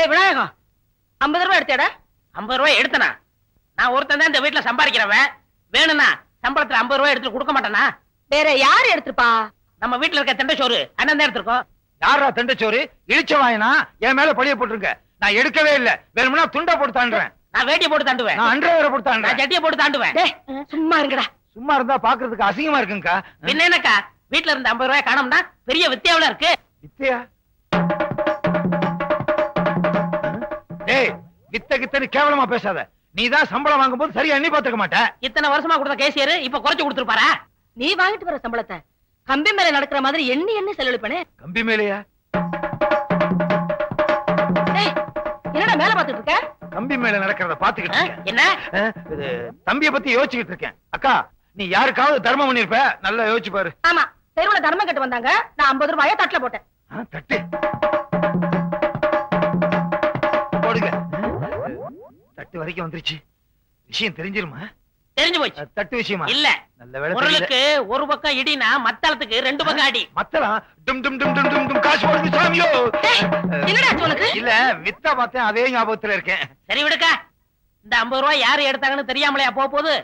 டேய் விநாயகம், 50 ரூபாய் எடுத்தேடா? 50 ரூபாய் எடுத்தனா? நான் ஒருத்தன் தான் இந்த வீட்டுல சம்பாதிக்கிறவன். வேணும்னா சம்பளத்துல 50 ரூபாய் எடுத்து கொடுக்க மாட்டேனா? வேற யாரு எடுத்துப்பா? நம்ம வீட்டுல இருக்க திண்டை சோறு அண்ணன் தான் எடுத்திருக்கோம். யாரா தண்டச்சோறு? இழிச்ச வாயனா என் மேல பழிய போட்டுருங்க. நான் எடுக்கவே இல்ல. வேணும்னா துண்டை போட்டு தாண்டுறேன். நான் வேட்டியை போட்டு தாண்டுவேன். நான் அண்டர்வேரை போட்டு நான் தாண்டுறேன். சட்டியை போட்டு தாண்டுவேன். டேய் சும்மா இருங்கடா. சும்மா இருந்தா பாக்குறதுக்கு அசிங்கமா இருக்குங்கக்கா. பின்ன என்னக்கா, வீட்டுல இருந்த 50 ரூபாய் காணோம்னா பெரிய வித்தியாவில இருக்கு. வித்தையா? டேய், வித்த கித்தன்னு கேவலமா பேசாத. நீதான் சம்பளம் வாங்கும்போது சரியா எண்ணி பாத்துக்க மாட்ட. இத்தனை வருஷமா கொடுத்த கேசியர் இப்ப குறைச்சு கொடுத்துருப்பாரா? நீ வாங்கிட்டு வர சம்பளத்தை கம்பி மேல நடக்கிற மாதிரி எண்ணி செலவழிப்பனே. கம்பி மேலையா? டேய் என்னடா மேல பாத்துட்டு இருக்க? கம்பி மேல நடக்கிறத பாத்துக்கிட்டு இருக்கேன். என்ன? இது தம்பிய பத்தி யோசிச்சுக்கிட்டு இருக்கேன். அக்கா, நீ யாருக்காவது தர்மம் பண்ணிருப்ப, நல்லா யோசிச்சு பாரு. ஆமா, தெருவுல தர்மம் கட்டு வந்தாங்க. நான் 50 ரூபாயை தட்டுல போட்டேன். தட்டு போடுங்க. தட்டு வரைக்கும் வந்துருச்சு. விஷயம் தெரிஞ்சிருமா? தெரிஞ்சு போச்சு. தட்டு விஷயமா? இல்ல, நல்ல வேலை. பொருளுக்கு ஒரு பக்கம் இடினா மத்தளத்துக்கு 2 பக்கம் அடி. மத்தலாம் டும் டும் டும் டும் டும் டும் காசு போடுது சாமியோ. என்னடா ஆச்சு உனக்கு? இல்ல, வித்த பார்த்தேன், அதே ஞாபகத்துல இருக்கேன். சரி விடுக்கா, இந்த 50 ரூபாய் யாரு எடுத்தாங்கன்னு தெரியாமலையா போகுது?